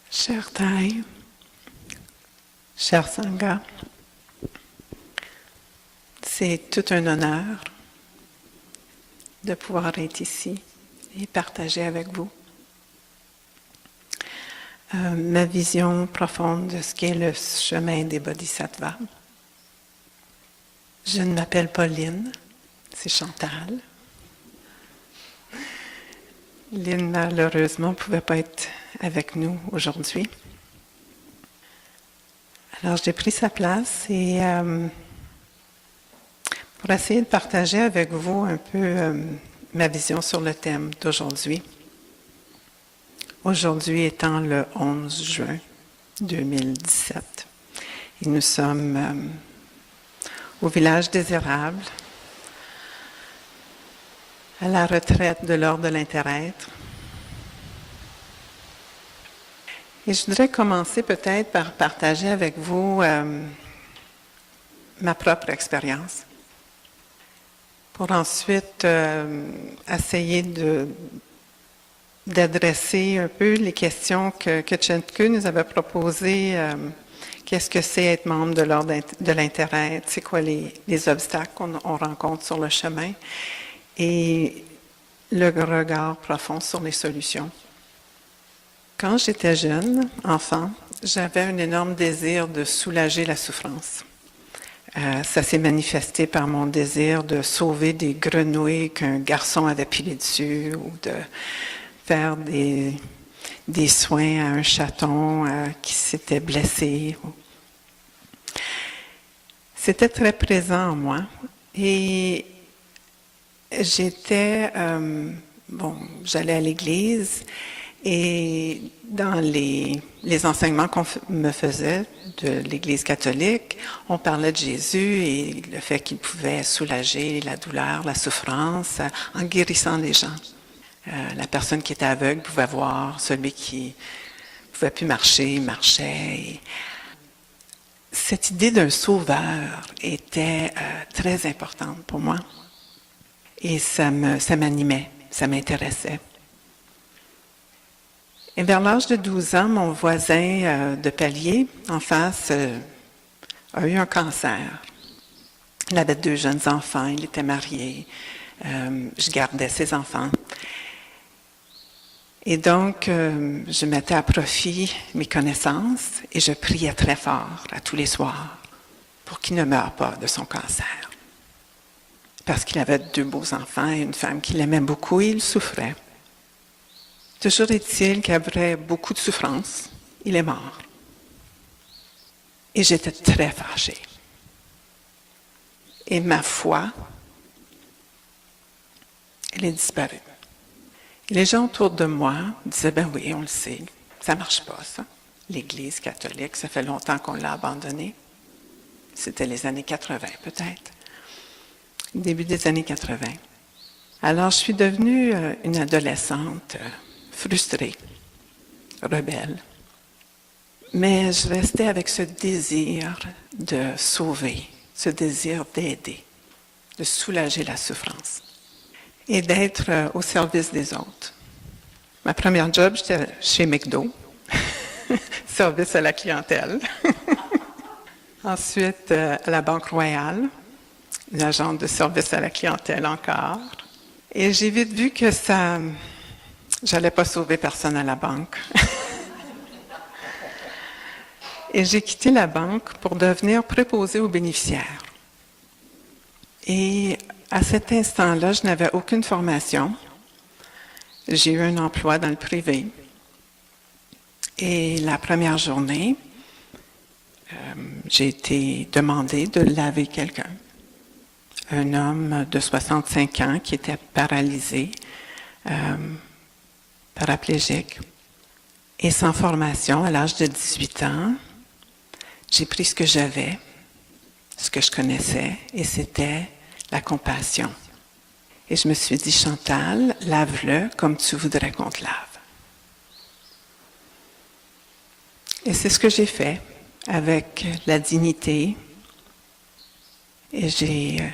Cher Thaï, cher Sangha, c'est tout un honneur de pouvoir être ici et partager avec vous ma vision profonde de ce qu'est le chemin des bodhisattvas. Je ne m'appelle pas Lynn, c'est Chantal. Lynn, malheureusement, ne pouvait pas être avec nous aujourd'hui. Alors, j'ai pris sa place et pour essayer de partager avec vous un peu ma vision sur le thème d'aujourd'hui. Aujourd'hui étant le 11 juin 2017. Et nous sommes au village désirable, à la retraite de l'ordre de l'interêtre. Et je voudrais commencer peut-être par partager avec vous ma propre expérience, pour ensuite essayer d'adresser un peu les questions que Chenku nous avait proposées. Qu'est-ce que c'est être membre de l'ordre de l'interêtre? C'est quoi les obstacles qu'on rencontre sur le chemin? Et le regard profond sur les solutions. Quand j'étais jeune, enfant, j'avais un énorme désir de soulager la souffrance. Ça s'est manifesté par mon désir de sauver des grenouilles qu'un garçon avait pilées dessus ou de faire des soins à un chaton qui s'était blessé. C'était très présent en moi et j'allais à l'église et dans les enseignements qu'on me faisait de l'Église catholique, on parlait de Jésus et le fait qu'il pouvait soulager la douleur, la souffrance en guérissant les gens. La personne qui était aveugle pouvait voir, celui qui ne pouvait plus marcher, marchait. Et cette idée d'un sauveur était très importante pour moi. Et ça m'animait, ça m'intéressait. Et vers l'âge de 12 ans, mon voisin de palier, en face, a eu un cancer. Il avait 2 jeunes enfants, il était marié. Je gardais ses enfants. Et donc, je mettais à profit mes connaissances et je priais très fort à tous les soirs pour qu'il ne meure pas de son cancer. Parce qu'il avait 2 beaux enfants et une femme qu'il aimait beaucoup et il souffrait. Toujours est-il qu'après beaucoup de souffrance, il est mort. Et j'étais très fâchée. Et ma foi, elle est disparue. Et les gens autour de moi disaient, ben oui, on le sait, ça ne marche pas ça. L'Église catholique, ça fait longtemps qu'on l'a abandonnée. C'était les années 80 peut-être. Début des années 80. Alors, je suis devenue une adolescente frustrée, rebelle. Mais je restais avec ce désir de sauver, ce désir d'aider, de soulager la souffrance et d'être au service des autres. Ma première job, j'étais chez McDo, service à la clientèle. Ensuite, à la Banque Royale, une agente de service à la clientèle encore. Et j'ai vite vu que j'allais pas sauver personne à la banque. Et j'ai quitté la banque pour devenir préposée aux bénéficiaires. Et à cet instant-là, je n'avais aucune formation. J'ai eu un emploi dans le privé. Et la première journée, j'ai été demandée de laver quelqu'un. Un homme de 65 ans qui était paralysé, paraplégique. Et sans formation, à l'âge de 18 ans, j'ai pris ce que j'avais, ce que je connaissais, et c'était la compassion. Et je me suis dit, Chantal, lave-le comme tu voudrais qu'on te lave. Et c'est ce que j'ai fait avec la dignité. Et j'ai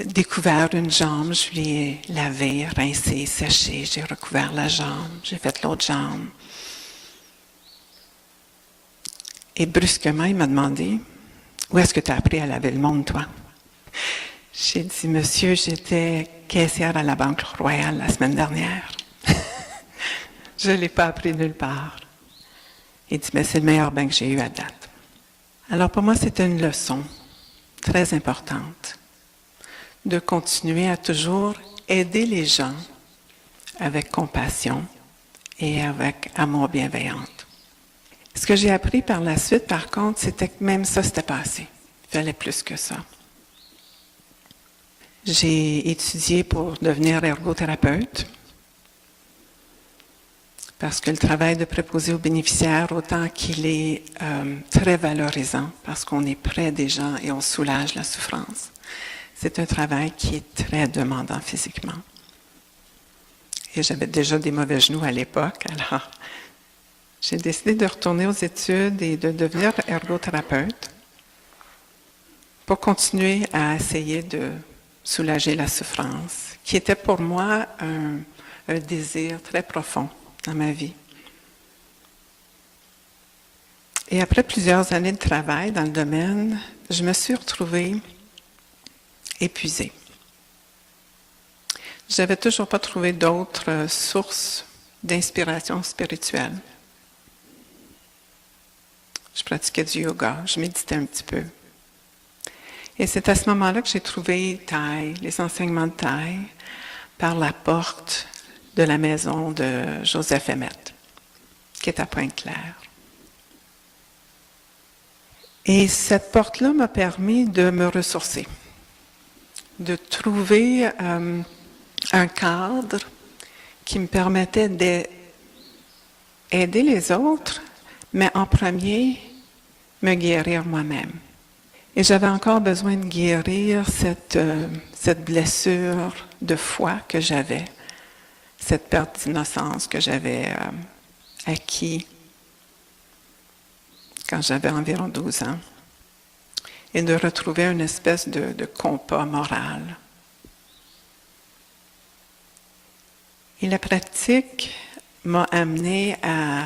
découvert une jambe, je lui ai lavé, rincé, séché, j'ai recouvert la jambe, j'ai fait l'autre jambe. Et brusquement, il m'a demandé, « Où est-ce que tu as appris à laver le monde, toi? » J'ai dit, « Monsieur, j'étais caissière à la Banque Royale la semaine dernière. » Je ne l'ai pas appris nulle part. Il dit, « Mais c'est le meilleur bain que j'ai eu à date. » Alors pour moi, c'était une leçon très importante de continuer à toujours aider les gens avec compassion et avec amour bienveillant. Ce que j'ai appris par la suite, par contre, c'était que même ça, c'était pas assez. Il fallait plus que ça. J'ai étudié pour devenir ergothérapeute parce que le travail de préposé aux bénéficiaires, autant qu'il est très valorisant parce qu'on est près des gens et on soulage la souffrance, c'est un travail qui est très demandant physiquement. Et j'avais déjà des mauvais genoux à l'époque, alors j'ai décidé de retourner aux études et de devenir ergothérapeute pour continuer à essayer de soulager la souffrance, qui était pour moi un désir très profond dans ma vie. Et après plusieurs années de travail dans le domaine, je me suis retrouvée épuisée. Je n'avais toujours pas trouvé d'autres sources d'inspiration spirituelle. Je pratiquais du yoga, je méditais un petit peu. Et c'est à ce moment-là que j'ai trouvé Thay, les enseignements de Thay, par la porte de la maison de Joseph Emmett, qui est à Pointe-Claire. Et cette porte-là m'a permis de me ressourcer, de trouver un cadre qui me permettait d'aider les autres, mais en premier, me guérir moi-même. Et j'avais encore besoin de guérir cette blessure de foi que j'avais, cette perte d'innocence que j'avais acquis quand j'avais environ 12 ans, et de retrouver une espèce de compas moral. Et la pratique m'a amené à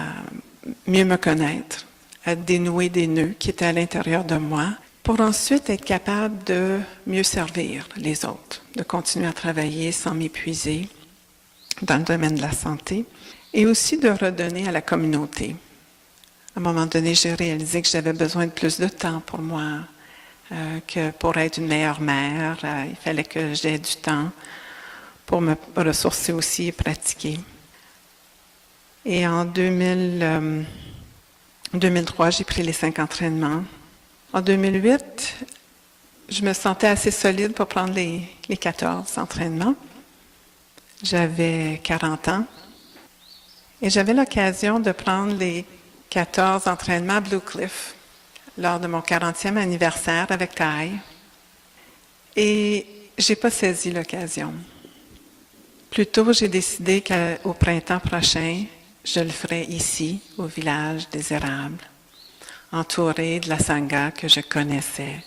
mieux me connaître, à dénouer des nœuds qui étaient à l'intérieur de moi, pour ensuite être capable de mieux servir les autres, de continuer à travailler sans m'épuiser dans le domaine de la santé, et aussi de redonner à la communauté. À un moment donné, j'ai réalisé que j'avais besoin de plus de temps pour moi, que pour être une meilleure mère, il fallait que j'aie du temps pour me ressourcer aussi et pratiquer. Et en 2003, j'ai pris les 5 entraînements. En 2008, je me sentais assez solide pour prendre les 14 entraînements. J'avais 40 ans et j'avais l'occasion de prendre les 14 entraînements à Blue Cliff lors de mon 40e anniversaire avec Thay. Et je n'ai pas saisi l'occasion. Plutôt, j'ai décidé qu'au printemps prochain, je le ferai ici, au village des Érables, entourée de la Sangha que je connaissais,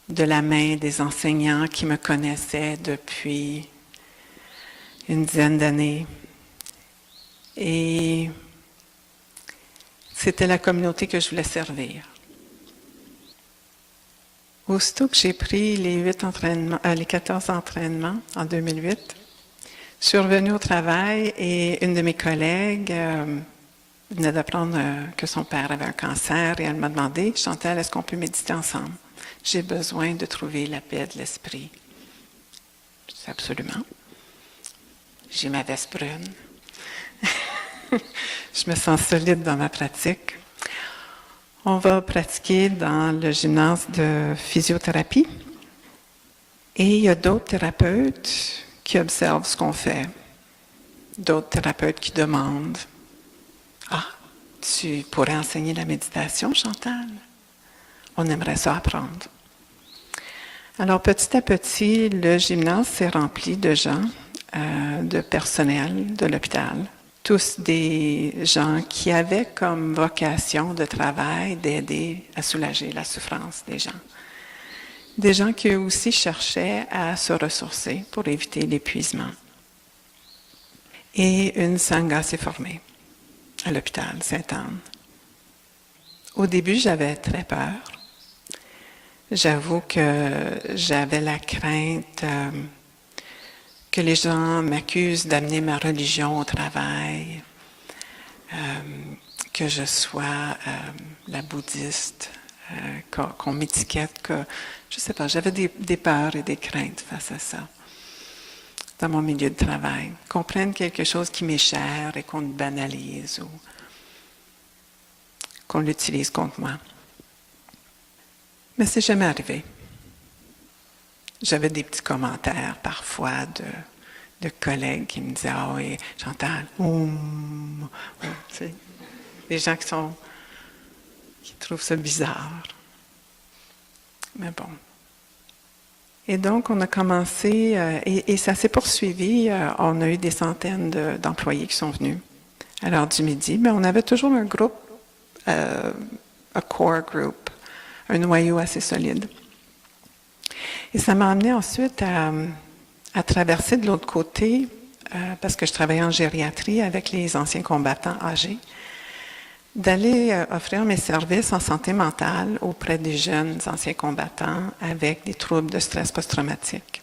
de la main des enseignants qui me connaissaient depuis une dizaine d'années. Et c'était la communauté que je voulais servir. Aussitôt que j'ai pris les 14 entraînements en 2008, je suis revenue au travail et une de mes collègues venait d'apprendre que son père avait un cancer et elle m'a demandé, « Chantal, est-ce qu'on peut méditer ensemble? J'ai besoin de trouver la paix de l'esprit. » Je dis « Absolument. » J'ai ma veste brune. Je me sens solide dans ma pratique. On va pratiquer dans le gymnase de physiothérapie. Et il y a d'autres thérapeutes qui observent ce qu'on fait. D'autres thérapeutes qui demandent « Ah, tu pourrais enseigner la méditation, Chantal? On aimerait ça apprendre. » Alors, petit à petit, le gymnase s'est rempli de gens, de personnel de l'hôpital. Tous des gens qui avaient comme vocation de travail d'aider à soulager la souffrance des gens. Des gens qui eux aussi cherchaient à se ressourcer pour éviter l'épuisement. Et une sangha s'est formée à l'hôpital Sainte-Anne. Au début, j'avais très peur. J'avoue que j'avais la crainte que les gens m'accusent d'amener ma religion au travail, que je sois la bouddhiste, qu'on m'étiquette, que je sais pas, j'avais des peurs et des craintes face à ça dans mon milieu de travail, qu'on prenne quelque chose qui m'est cher et qu'on le banalise ou qu'on l'utilise contre moi. Mais c'est jamais arrivé. J'avais des petits commentaires parfois de collègues qui me disaient « Ah oui, Chantal, tu sais, des gens qui trouvent ça bizarre. » Mais bon. Et donc, on a commencé, et ça s'est poursuivi. On a eu des centaines d'employés qui sont venus à l'heure du midi. Mais on avait toujours un groupe, un core group, un noyau assez solide. Et ça m'a amené ensuite à traverser de l'autre côté, parce que je travaillais en gériatrie avec les anciens combattants âgés, d'aller offrir mes services en santé mentale auprès des jeunes anciens combattants avec des troubles de stress post-traumatique.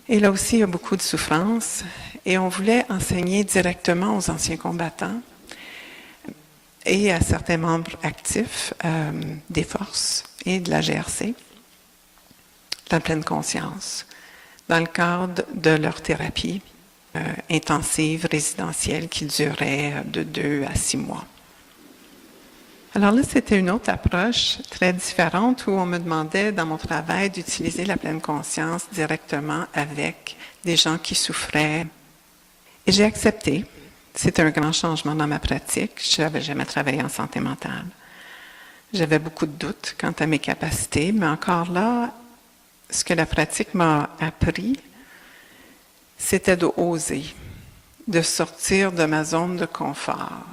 Et là aussi, il y a beaucoup de souffrance et on voulait enseigner directement aux anciens combattants et à certains membres actifs des forces et de la GRC, la pleine conscience, dans le cadre de leur thérapie intensive résidentielle qui durait de 2 à 6 mois. Alors là, c'était une autre approche très différente où on me demandait dans mon travail d'utiliser la pleine conscience directement avec des gens qui souffraient. Et j'ai accepté. C'était un grand changement dans ma pratique. Je n'avais jamais travaillé en santé mentale. J'avais beaucoup de doutes quant à mes capacités, mais encore là, ce que la pratique m'a appris, c'était d'oser, de sortir de ma zone de confort.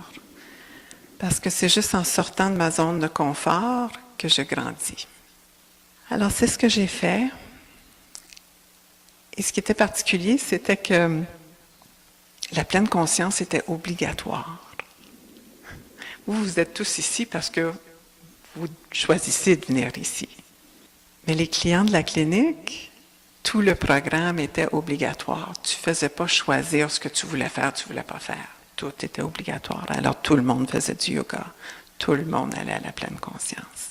Parce que c'est juste en sortant de ma zone de confort que je grandis. Alors, c'est ce que j'ai fait. Et ce qui était particulier, c'était que la pleine conscience était obligatoire. Vous êtes tous ici parce que vous choisissez de venir ici. Mais les clients de la clinique, tout le programme était obligatoire. Tu ne faisais pas choisir ce que tu voulais faire, tu ne voulais pas faire. Tout était obligatoire. Alors tout le monde faisait du yoga. Tout le monde allait à la pleine conscience.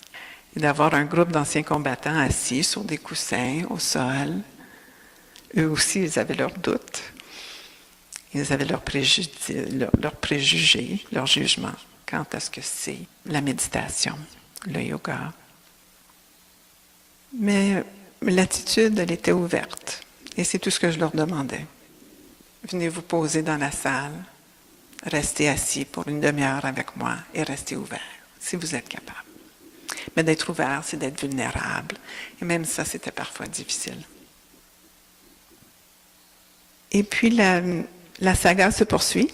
Et d'avoir un groupe d'anciens combattants assis sur des coussins, au sol, eux aussi, ils avaient leurs doutes. Ils avaient leurs préjugés, leurs jugements quant à ce que c'est la méditation, le yoga. Mais l'attitude, elle était ouverte. Et c'est tout ce que je leur demandais. Venez vous poser dans la salle. Restez assis pour une demi-heure avec moi et restez ouvert, si vous êtes capable. Mais d'être ouvert, c'est d'être vulnérable. Et même ça, c'était parfois difficile. Et puis, la saga se poursuit.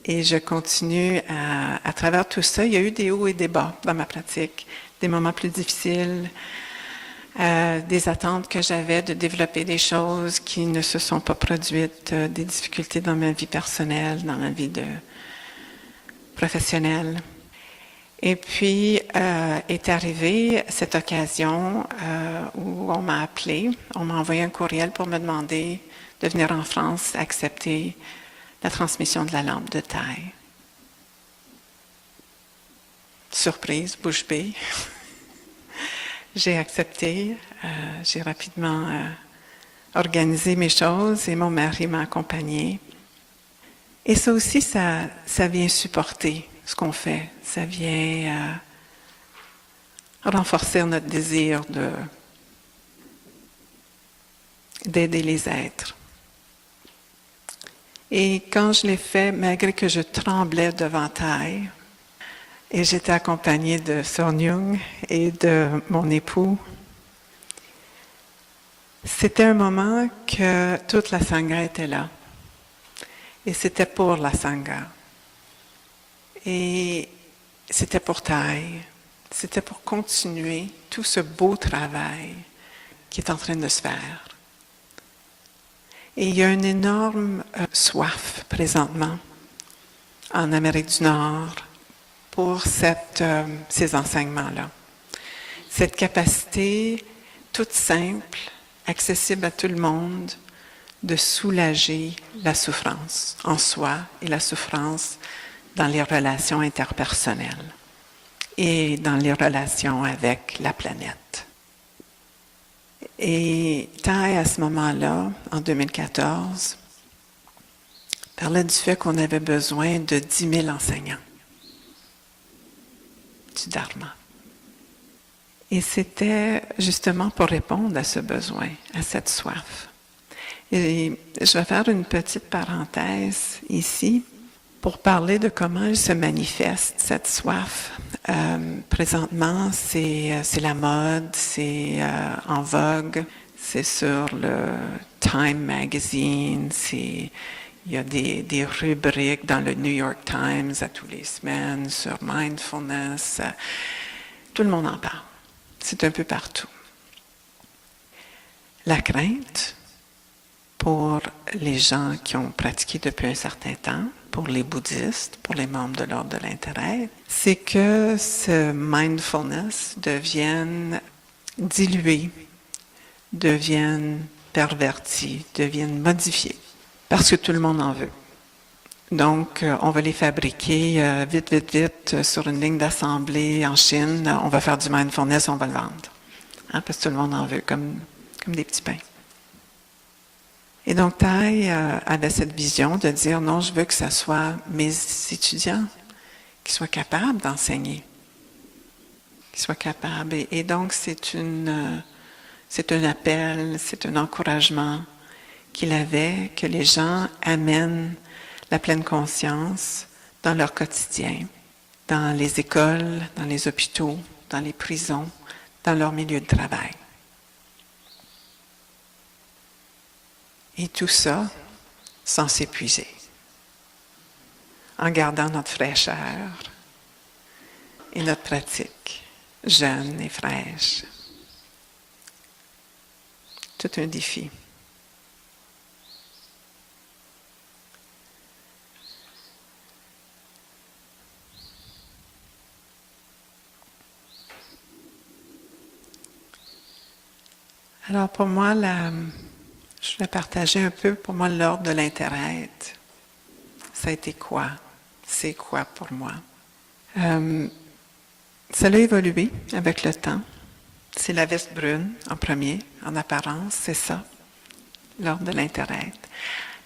Et je continue à travers tout ça. Il y a eu des hauts et des bas dans ma pratique. Des moments plus difficiles, des attentes que j'avais de développer des choses qui ne se sont pas produites, des difficultés dans ma vie personnelle, dans ma vie professionnelle. Et puis est arrivée cette occasion où on m'a appelé, on m'a envoyé un courriel pour me demander de venir en France accepter la transmission de la lampe de taille. Surprise, bouche bée. J'ai accepté, j'ai rapidement organisé mes choses et mon mari m'a accompagnée. Et ça aussi, ça vient supporter ce qu'on fait. Ça vient renforcer notre désir d'aider les êtres. Et quand je l'ai fait, malgré que je tremblais devant taille, et j'étais accompagnée de Sornyung et de mon époux. C'était un moment que toute la Sangha était là. Et c'était pour la Sangha. Et c'était pour taille. C'était pour continuer tout ce beau travail qui est en train de se faire. Et il y a une énorme soif présentement en Amérique du Nord, pour ces enseignements-là. Cette capacité toute simple, accessible à tout le monde, de soulager la souffrance en soi et la souffrance dans les relations interpersonnelles et dans les relations avec la planète. Et Thay, à ce moment-là, en 2014, parlait du fait qu'on avait besoin de 10 000 enseignants du Dharma. Et c'était justement pour répondre à ce besoin, à cette soif. Et je vais faire une petite parenthèse ici pour parler de comment elle se manifeste, cette soif. Présentement, c'est la mode, c'est en vogue, c'est sur le Time Magazine, il y a des rubriques dans le New York Times à tous les semaines sur mindfulness. Tout le monde en parle. C'est un peu partout. La crainte, pour les gens qui ont pratiqué depuis un certain temps, pour les bouddhistes, pour les membres de l'ordre de l'intérêt, c'est que ce mindfulness devienne dilué, devienne perverti, devienne modifié, parce que tout le monde en veut. Donc, on va les fabriquer vite, sur une ligne d'assemblée en Chine. On va faire du mindfulness, on va le vendre. Hein, parce que tout le monde en veut, comme des petits pains. Et donc, Thay avait cette vision de dire, non, je veux que ce soit mes étudiants qui soient capables d'enseigner, qui soient capables. Et donc, c'est un appel, c'est un encouragement qu'il avait, que les gens amènent la pleine conscience dans leur quotidien, dans les écoles, dans les hôpitaux, dans les prisons, dans leur milieu de travail. Et tout ça sans s'épuiser, en gardant notre fraîcheur et notre pratique jeune et fraîche. Tout un défi. Alors pour moi, je vais partager un peu pour moi l'ordre de l'intérêt. Ça a été quoi? C'est quoi pour moi? Ça a évolué avec le temps. C'est la veste brune en premier, en apparence, c'est ça, l'ordre de l'intérêt.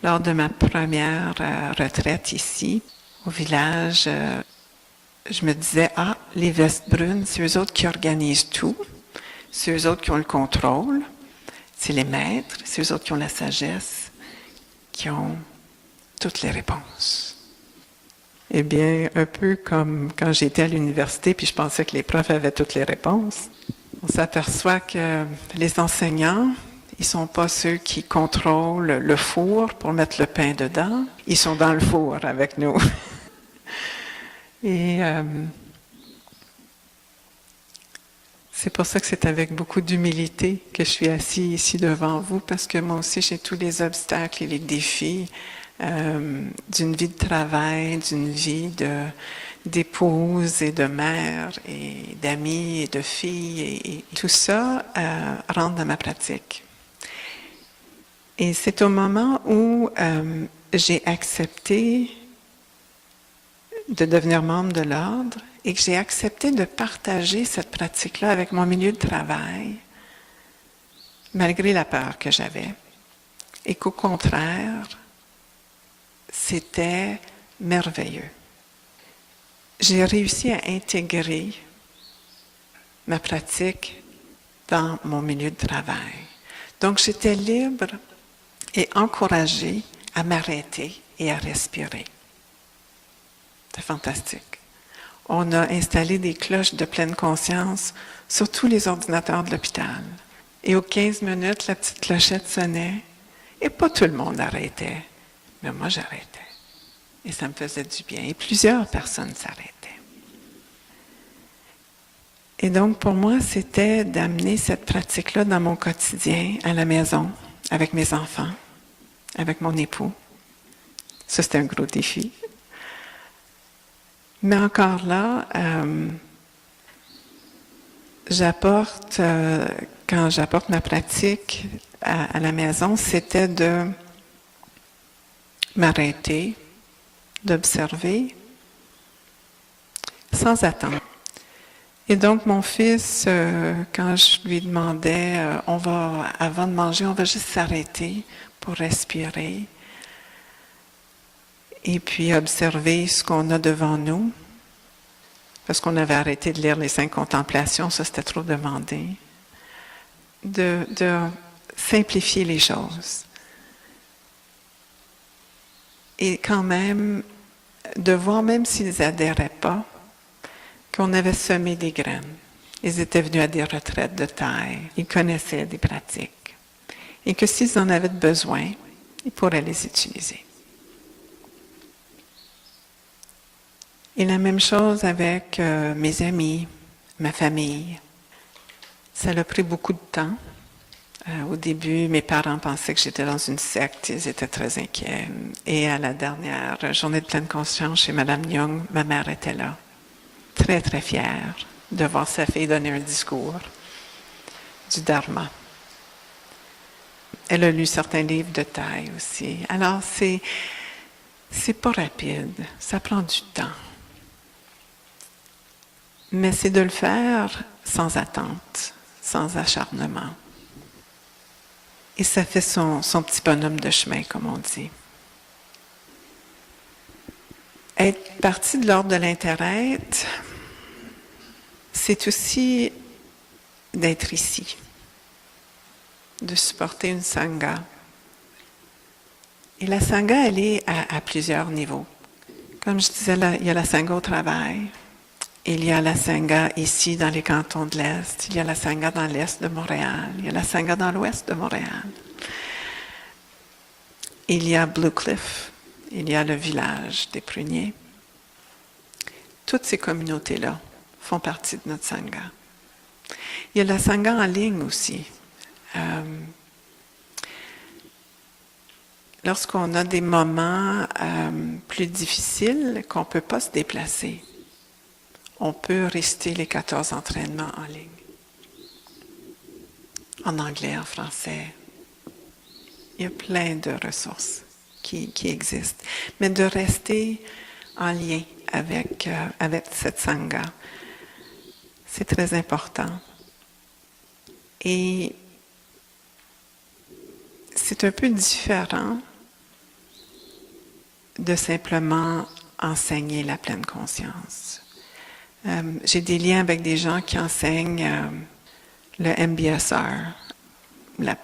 Lors de ma première retraite ici, au village, je me disais, les vestes brunes, c'est eux autres qui organisent tout, c'est eux autres qui ont le contrôle, c'est les maîtres, c'est eux autres qui ont la sagesse, qui ont toutes les réponses. Eh bien, un peu comme quand j'étais à l'université, puis je pensais que les profs avaient toutes les réponses, on s'aperçoit que les enseignants, ils ne sont pas ceux qui contrôlent le four pour mettre le pain dedans, ils sont dans le four avec nous. Et c'est pour ça que c'est avec beaucoup d'humilité que je suis assis ici devant vous, parce que moi aussi j'ai tous les obstacles et les défis d'une vie de travail, d'une vie d'épouse et de mère et d'amis et de filles, et tout ça rentre dans ma pratique. Et c'est au moment où j'ai accepté de devenir membre de l'ordre et que j'ai accepté de partager cette pratique-là avec mon milieu de travail, malgré la peur que j'avais, et qu'au contraire, c'était merveilleux. J'ai réussi à intégrer ma pratique dans mon milieu de travail. Donc, j'étais libre et encouragée à m'arrêter et à respirer. C'est fantastique. On a installé des cloches de pleine conscience sur tous les ordinateurs de l'hôpital. Et aux 15 minutes, la petite clochette sonnait et pas tout le monde arrêtait. Mais moi, j'arrêtais. Et ça me faisait du bien. Et plusieurs personnes s'arrêtaient. Et donc, pour moi, c'était d'amener cette pratique-là dans mon quotidien, à la maison, avec mes enfants, avec mon époux. Ça, c'était un gros défi. Mais encore là, quand j'apporte ma pratique à la maison, c'était de m'arrêter, d'observer, sans attendre. Et donc, mon fils, quand je lui demandais, avant de manger, on va juste s'arrêter pour respirer et puis observer ce qu'on a devant nous, parce qu'on avait arrêté de lire les 5 contemplations, ça c'était trop demandé, de simplifier les choses. Et quand même, de voir, même s'ils n'adhéraient pas, qu'on avait semé des graines. Ils étaient venus à des retraites de taille, ils connaissaient des pratiques. Et que s'ils en avaient besoin, ils pourraient les utiliser. Et la même chose avec mes amis, ma famille. Ça a pris beaucoup de temps. Au début, mes parents pensaient que j'étais dans une secte, ils étaient très inquiets. Et à la dernière journée de pleine conscience chez Mme Young, ma mère était là, très, très fière de voir sa fille donner un discours du Dharma. Elle a lu certains livres de taille aussi. Alors, c'est pas rapide, ça prend du temps. Mais c'est de le faire sans attente, sans acharnement. Et ça fait son petit bonhomme de chemin, comme on dit. Être partie de l'ordre de l'intérêt, c'est aussi d'être ici, de supporter une sangha. Et la sangha, elle est à plusieurs niveaux. Comme je disais, là, il y a la sangha au travail, il y a la sangha ici dans les cantons de l'Est, il y a la sangha dans l'Est de Montréal, il y a la sangha dans l'Ouest de Montréal. Il y a Blue Cliff, il y a le village des pruniers. Toutes ces communautés-là font partie de notre sangha. Il y a la sangha en ligne aussi. Lorsqu'on a des moments plus difficiles, qu'on ne peut pas se déplacer, on peut réciter les 14 entraînements en ligne. En anglais, en français. Il y a plein de ressources qui existent. Mais de rester en lien avec cette sangha, c'est très important. Et c'est un peu différent de simplement enseigner la pleine conscience. J'ai des liens avec des gens qui enseignent le MBSR, la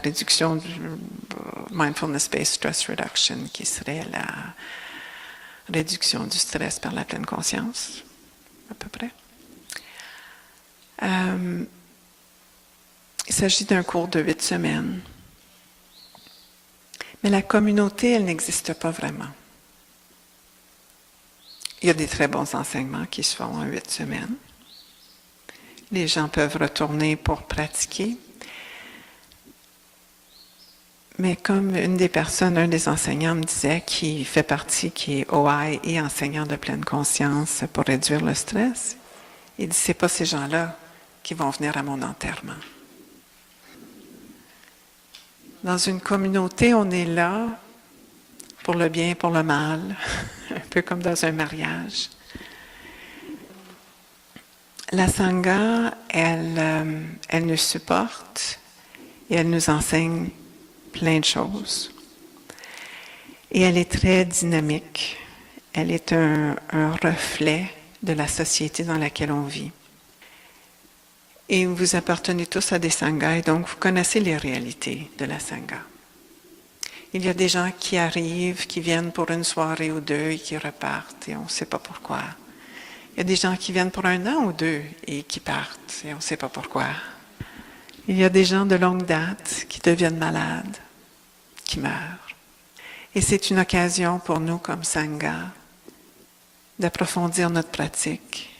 réduction du Mindfulness-Based Stress Reduction, qui serait la réduction du stress par la pleine conscience, à peu près. Il s'agit d'un cours de 8 semaines. Mais la communauté, elle n'existe pas vraiment. Il y a des très bons enseignements qui se font en 8 semaines. Les gens peuvent retourner pour pratiquer. Mais comme un des enseignants me disait, qui est OI et enseignant de pleine conscience pour réduire le stress, il dit, c'est pas ces gens-là qui vont venir à mon enterrement. Dans une communauté, on est là pour le bien et pour le mal, un peu comme dans un mariage. La sangha, elle nous supporte et elle nous enseigne plein de choses. Et elle est très dynamique. Elle est un reflet de la société dans laquelle on vit. Et vous appartenez tous à des sanghas, et donc vous connaissez les réalités de la sangha. Il y a des gens qui arrivent, qui viennent pour une soirée ou deux et qui repartent, et on ne sait pas pourquoi. Il y a des gens qui viennent pour 1 an ou 2 et qui partent, et on ne sait pas pourquoi. Il y a des gens de longue date qui deviennent malades, qui meurent. Et c'est une occasion pour nous, comme sangha, d'approfondir notre pratique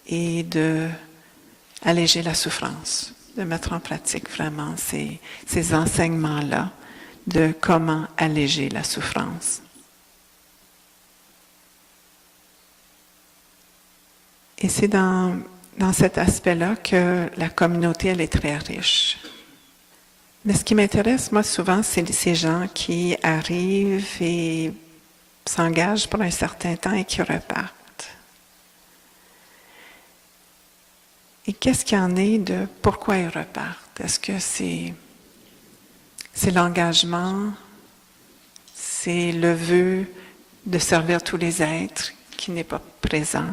et d'alléger la souffrance, de mettre en pratique vraiment ces enseignements-là de comment alléger la souffrance. Et c'est dans cet aspect-là que la communauté, elle est très riche. Mais ce qui m'intéresse, moi, souvent, c'est ces gens qui arrivent et s'engagent pour un certain temps et qui repartent. Et qu'est-ce qu'il y en est de pourquoi ils repartent? Est-ce que c'est l'engagement, c'est le vœu de servir tous les êtres qui n'est pas présent?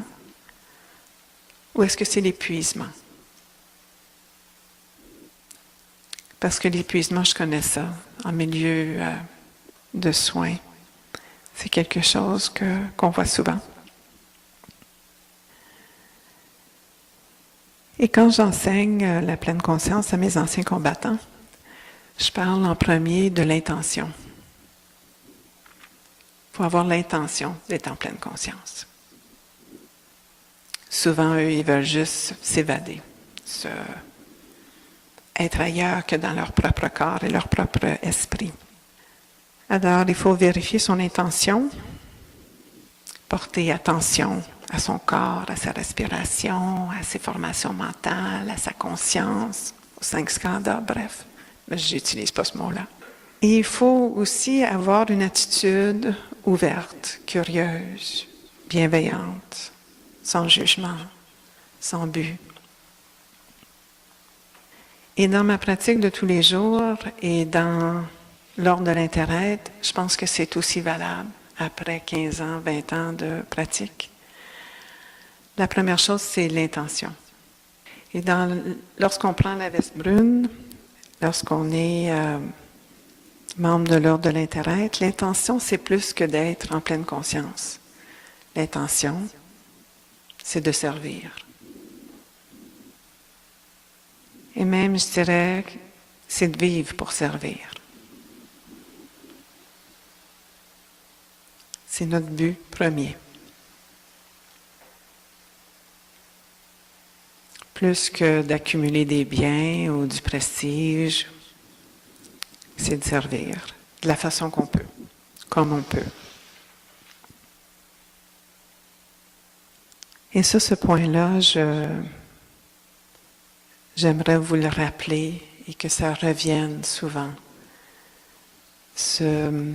Ou est-ce que c'est l'épuisement? Parce que l'épuisement, je connais ça, en milieu de soins. C'est quelque chose qu'on voit souvent. Et quand j'enseigne la pleine conscience à mes anciens combattants, je parle en premier de l'intention. Il faut avoir l'intention d'être en pleine conscience. Souvent, eux, ils veulent juste s'évader, être ailleurs que dans leur propre corps et leur propre esprit. Alors, il faut vérifier son intention, porter attention à son corps, à sa respiration, à ses formations mentales, à sa conscience, aux 5 skandhas, bref. Mais je n'utilise pas ce mot-là. Et il faut aussi avoir une attitude ouverte, curieuse, bienveillante, sans jugement, sans but. Et dans ma pratique de tous les jours et dans l'ordre de l'intérêt, je pense que c'est aussi valable après 15 ans, 20 ans de pratique. La première chose, c'est l'intention. Et lorsqu'on prend la veste brune, lorsqu'on est membre de l'ordre de l'intérêt, l'intention, c'est plus que d'être en pleine conscience. L'intention, c'est de servir. Et même, je dirais, c'est de vivre pour servir. C'est notre but premier. Plus que d'accumuler des biens ou du prestige, c'est de servir de la façon qu'on peut, comme on peut. Et ça, ce point-là, j'aimerais vous le rappeler et que ça revienne souvent. De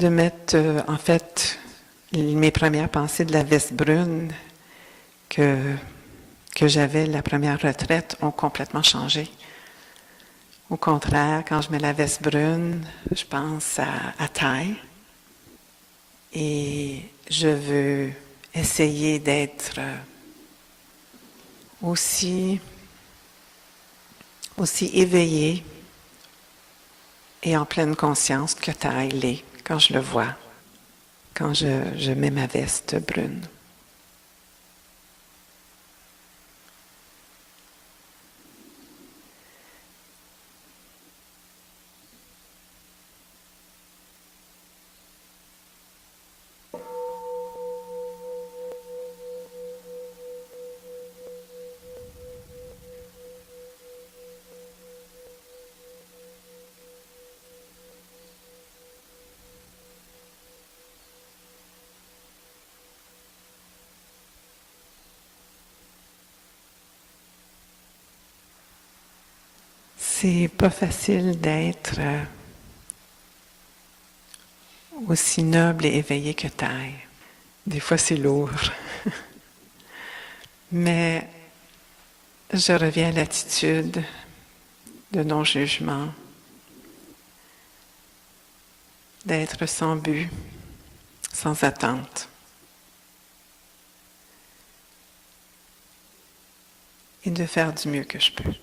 mettre, en fait, mes premières pensées de la veste brune que j'avais la première retraite ont complètement changé. Au contraire, quand je mets la veste brune, je pense à taille et je veux essayer d'être aussi éveillée et en pleine conscience que taille l'est quand je le vois, quand je mets ma veste brune. C'est pas facile d'être aussi noble et éveillé que taille. Des fois, c'est lourd. Mais je reviens à l'attitude de non-jugement, d'être sans but, sans attente. Et de faire du mieux que je peux.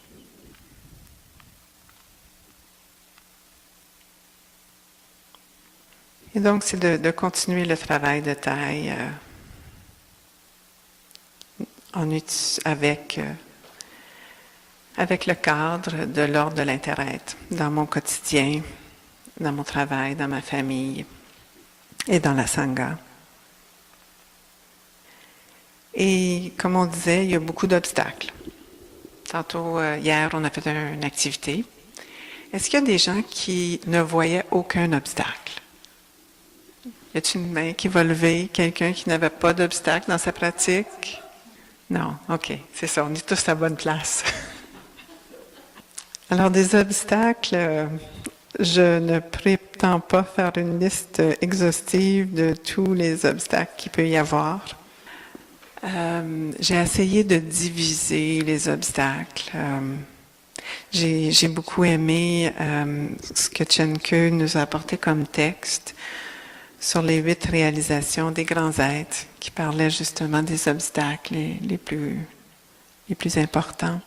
Et donc, c'est de continuer le travail de taille avec le cadre de l'ordre de l'intérêt dans mon quotidien, dans mon travail, dans ma famille et dans la Sangha. Et comme on disait, il y a beaucoup d'obstacles. Tantôt, hier, on a fait une activité. Est-ce qu'il y a des gens qui ne voyaient aucun obstacle? Y a-t-il une main qui va lever? Quelqu'un qui n'avait pas d'obstacle dans sa pratique? Non, OK, c'est ça, on est tous à la bonne place. Alors, des obstacles, je ne prétends pas faire une liste exhaustive de tous les obstacles qu'il peut y avoir. J'ai essayé de diviser les obstacles. J'ai beaucoup aimé ce que Chenke nous a apporté comme texte sur les 8 réalisations des grands êtres qui parlaient justement des obstacles les plus importants.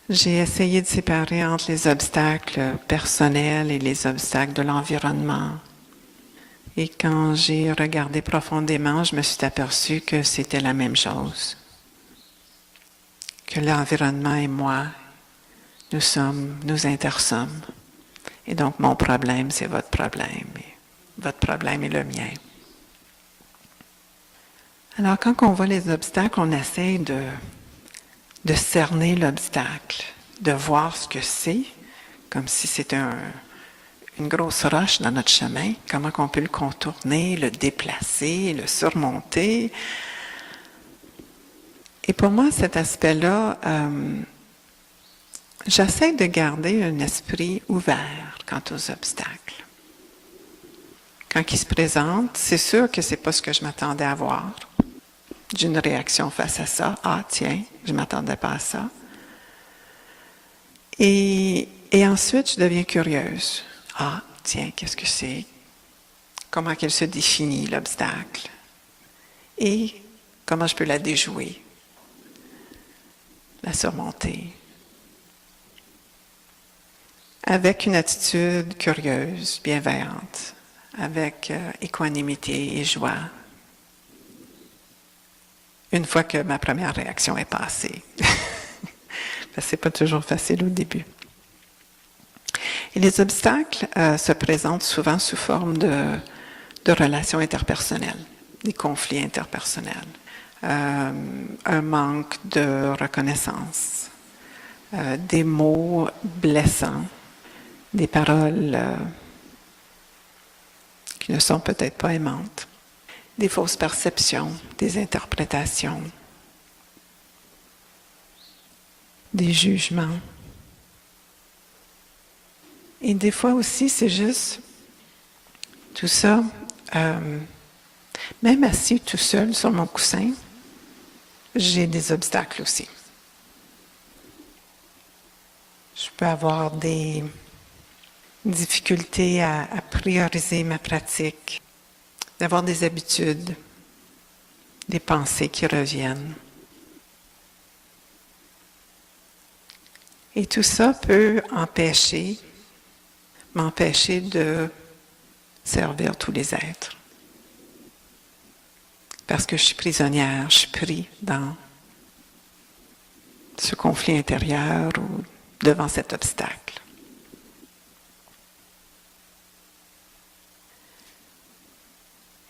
J'ai essayé de séparer entre les obstacles personnels et les obstacles de l'environnement. Et quand j'ai regardé profondément, je me suis aperçue que c'était la même chose. Que l'environnement et moi, nous intersommes. Et donc, mon problème, c'est votre problème. Et votre problème est le mien. Alors, quand on voit les obstacles, on essaie de cerner l'obstacle, de voir ce que c'est, comme si c'était une grosse roche dans notre chemin, comment on peut le contourner, le déplacer, le surmonter. Et pour moi, cet aspect-là, j'essaie de garder un esprit ouvert quant aux obstacles. Quand ils se présentent, c'est sûr que c'est pas ce que je m'attendais à voir. J'ai une réaction face à ça. Ah, tiens, je ne m'attendais pas à ça. Et ensuite, je deviens curieuse. Ah, tiens, qu'est-ce que c'est? Comment qu'elle se définit, l'obstacle? Et comment je peux la déjouer? La surmonter? Avec une attitude curieuse, bienveillante, avec équanimité et joie. Une fois que ma première réaction est passée. Parce que c'est pas toujours facile au début. Et les obstacles se présentent souvent sous forme de relations interpersonnelles, des conflits interpersonnels, un manque de reconnaissance, des mots blessants, des paroles qui ne sont peut-être pas aimantes, des fausses perceptions, des interprétations, des jugements. Et des fois aussi, c'est juste tout ça, même assis tout seul sur mon coussin, j'ai des obstacles aussi. Je peux avoir des difficultés à prioriser ma pratique, d'avoir des habitudes, des pensées qui reviennent. Et tout ça peut m'empêcher de servir tous les êtres. Parce que je suis prisonnière, je suis pris dans ce conflit intérieur ou devant cet obstacle.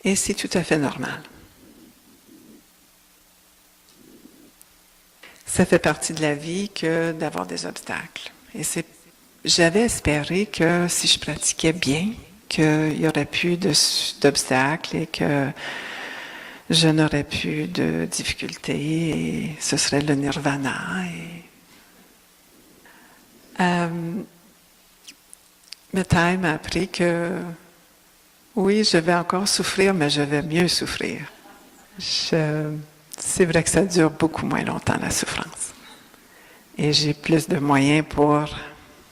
Et c'est tout à fait normal. Ça fait partie de la vie que d'avoir des obstacles. Et j'avais espéré que si je pratiquais bien, qu'il n'y aurait plus d'obstacles et que je n'aurais plus de difficultés et ce serait le nirvana. Mathai m'a appris que oui, je vais encore souffrir, mais je vais mieux souffrir. C'est vrai que ça dure beaucoup moins longtemps, la souffrance. Et j'ai plus de moyens pour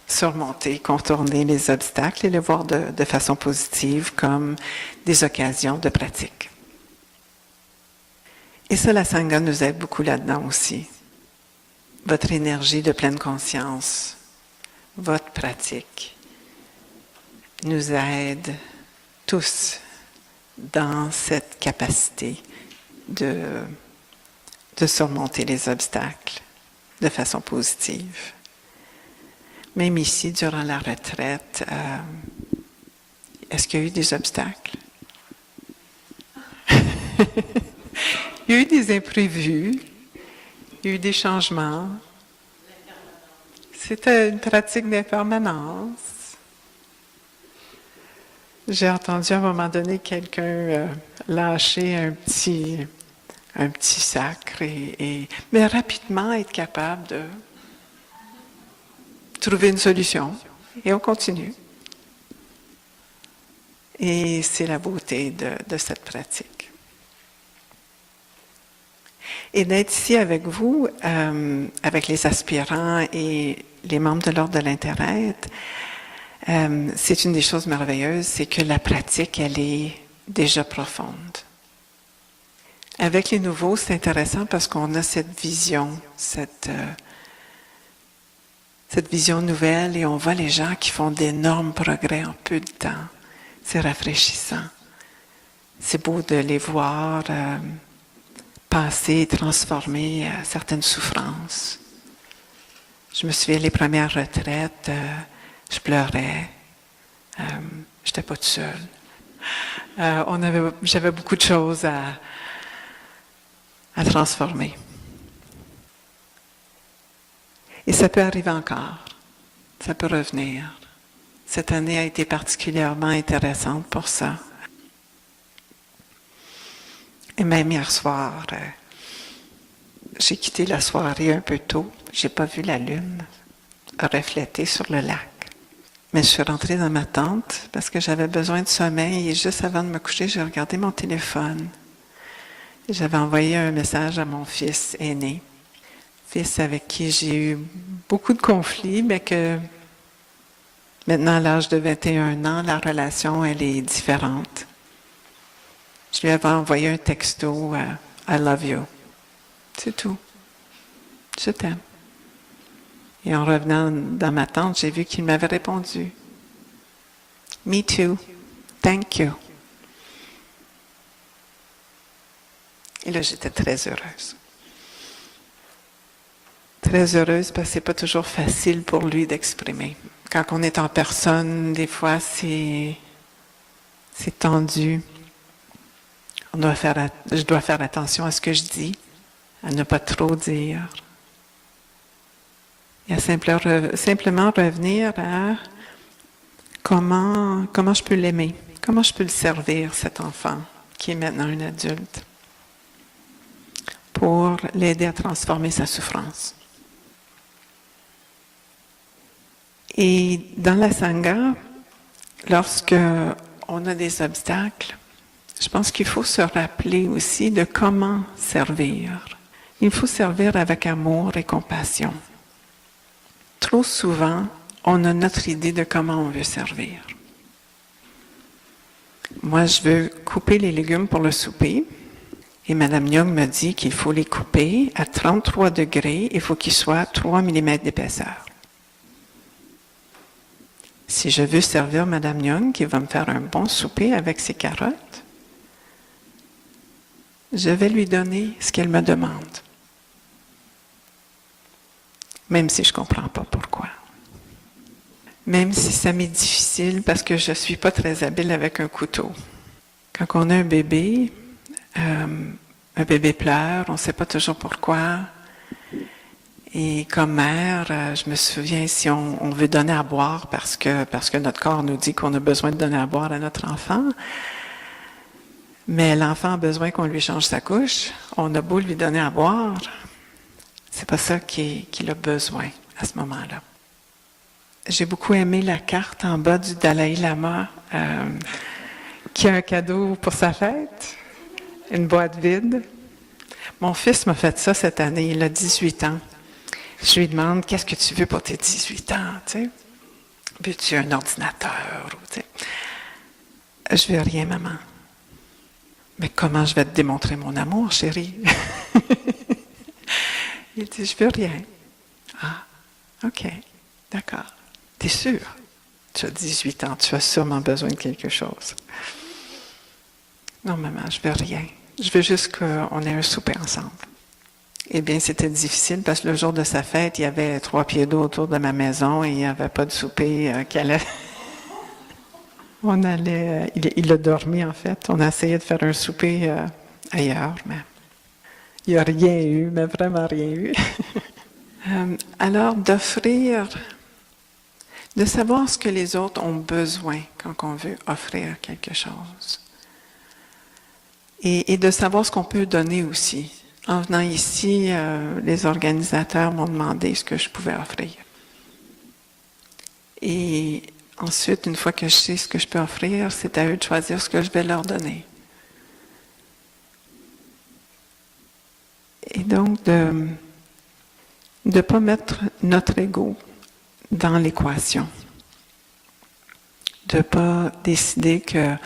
surmonter, contourner les obstacles et les voir de façon positive comme des occasions de pratique. Et ça, la Sangha nous aide beaucoup là-dedans aussi. Votre énergie de pleine conscience, votre pratique nous aide tous dans cette capacité de surmonter les obstacles de façon positive. Même ici, durant la retraite, est-ce qu'il y a eu des obstacles? Il y a eu des imprévus, il y a eu des changements. C'était une pratique d'impermanence. J'ai entendu à un moment donné quelqu'un lâcher un petit sacre, mais rapidement être capable de trouver une solution. Et on continue. Et c'est la beauté de cette pratique. Et d'être ici avec vous, avec les aspirants et les membres de l'Ordre de l'Interêtre, c'est une des choses merveilleuses, c'est que la pratique, elle est déjà profonde. Avec les nouveaux, c'est intéressant parce qu'on a cette vision, cette vision nouvelle, et on voit les gens qui font d'énormes progrès en peu de temps. C'est rafraîchissant. C'est beau de les voir passer, transformer certaines souffrances. Je me souviens, les premières retraites, je pleurais. Je n'étais pas toute seule. J'avais beaucoup de choses à transformer. Et ça peut arriver encore. Ça peut revenir. Cette année a été particulièrement intéressante pour ça. Et même hier soir, j'ai quitté la soirée un peu tôt. J'ai pas vu la lune refléter sur le lac. Mais je suis rentrée dans ma tente parce que j'avais besoin de sommeil, et juste avant de me coucher, j'ai regardé mon téléphone. Et j'avais envoyé un message à mon fils aîné, fils avec qui j'ai eu beaucoup de conflits, mais que maintenant, à l'âge de 21 ans, la relation, elle est différente. Je lui avais envoyé un texto, I love you. C'est tout. Je t'aime. Et en revenant dans ma tente, j'ai vu qu'il m'avait répondu. Me too. Thank you. Et là, j'étais très heureuse. Très heureuse parce que c'est pas toujours facile pour lui d'exprimer. Quand on est en personne, des fois, c'est tendu. Je dois faire attention à ce que je dis, à ne pas trop dire. Et à simplement revenir à comment je peux l'aimer, comment je peux le servir, cet enfant qui est maintenant un adulte, pour l'aider à transformer sa souffrance. Et dans la Sangha, lorsque on a des obstacles, je pense qu'il faut se rappeler aussi de comment servir. Il faut servir avec amour et compassion. Trop souvent, on a notre idée de comment on veut servir. Moi, je veux couper les légumes pour le souper, et Mme Young me dit qu'il faut les couper à 33 degrés, il faut qu'ils soient 3 mm d'épaisseur. Si je veux servir Mme Young, qui va me faire un bon souper avec ses carottes, je vais lui donner ce qu'elle me demande. Même si je ne comprends pas pourquoi. Même si ça m'est difficile parce que je ne suis pas très habile avec un couteau. Quand on a un bébé pleure, on ne sait pas toujours pourquoi. Et comme mère, je me souviens, si on veut donner à boire parce que notre corps nous dit qu'on a besoin de donner à boire à notre enfant, mais l'enfant a besoin qu'on lui change sa couche, on a beau lui donner à boire, c'est pas ça qu'il a besoin à ce moment-là. J'ai beaucoup aimé la carte en bas du Dalai Lama qui a un cadeau pour sa fête, une boîte vide. Mon fils m'a fait ça cette année, il a 18 ans. Je lui demande, qu'est-ce que tu veux pour tes 18 ans, tu sais? Veux-tu un ordinateur? Tu sais? Je veux rien, maman. Mais comment je vais te démontrer mon amour, chérie? Il dit, je veux rien. Ah, OK, d'accord. T'es sûr? Tu as 18 ans, tu as sûrement besoin de quelque chose. Non, maman, je veux rien. Je veux juste qu'on ait un souper ensemble. Eh bien, c'était difficile parce que le jour de sa fête, il y avait 3 pieds d'eau autour de ma maison et il n'y avait pas de souper qui allait... Il a dormi en fait. On a essayé de faire un souper ailleurs, mais il n'y a rien eu, mais vraiment rien eu. Alors, d'offrir de savoir ce que les autres ont besoin quand on veut offrir quelque chose. Et de savoir ce qu'on peut donner aussi. En venant ici, les organisateurs m'ont demandé ce que je pouvais offrir. Et ensuite, une fois que je sais ce que je peux offrir, c'est à eux de choisir ce que je vais leur donner. Et donc, de ne pas mettre notre ego dans l'équation. De ne pas décider que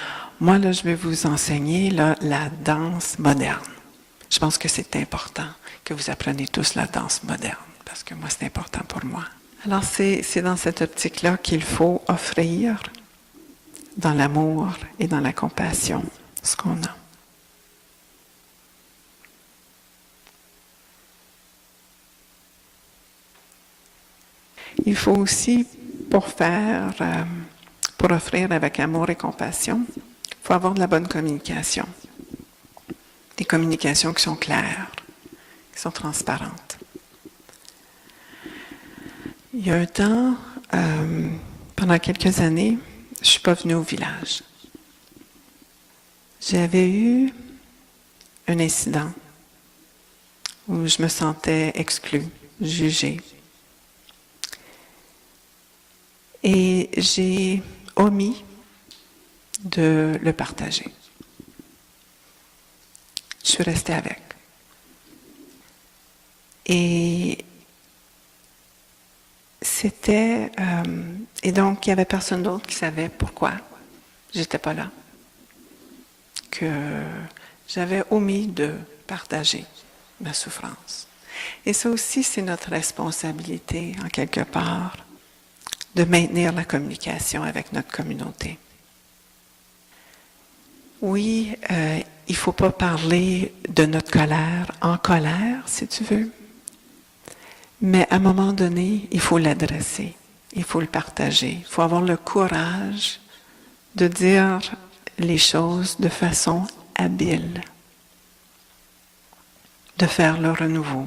moi, là, je vais vous enseigner là, la danse moderne. Je pense que c'est important que vous appreniez tous la danse moderne, parce que moi, c'est important pour moi. Alors, c'est dans cette optique-là qu'il faut offrir, dans l'amour et dans la compassion, ce qu'on a. Il faut aussi, pour offrir avec amour et compassion, il faut avoir de la bonne communication. Des communications qui sont claires, qui sont transparentes. Il y a un temps, pendant quelques années, je ne suis pas venue au village. J'avais eu un incident où je me sentais exclue, jugée. Et j'ai omis de le partager. Je suis restée avec. Et c'était... et donc, il n'y avait personne d'autre qui savait pourquoi j'étais pas là. Que j'avais omis de partager ma souffrance. Et ça aussi, c'est notre responsabilité, en quelque part, de maintenir la communication avec notre communauté. Oui, il ne faut pas parler de notre colère en colère, si tu veux. Mais à un moment donné, il faut l'adresser, il faut le partager. Il faut avoir le courage de dire les choses de façon habile, de faire le renouveau.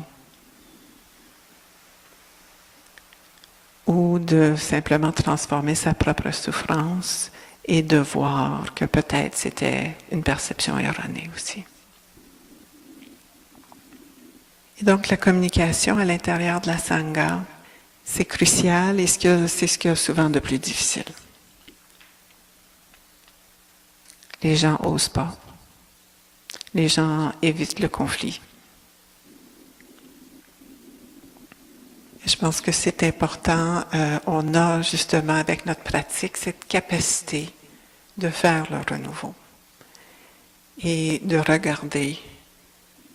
Ou de simplement transformer sa propre souffrance et de voir que peut-être c'était une perception erronée aussi. Et donc la communication à l'intérieur de la Sangha, c'est crucial et c'est ce qu'il y a souvent de plus difficile. Les gens n'osent pas. Les gens évitent le conflit. Je pense que c'est important. On a justement avec notre pratique cette capacité de faire le renouveau et de regarder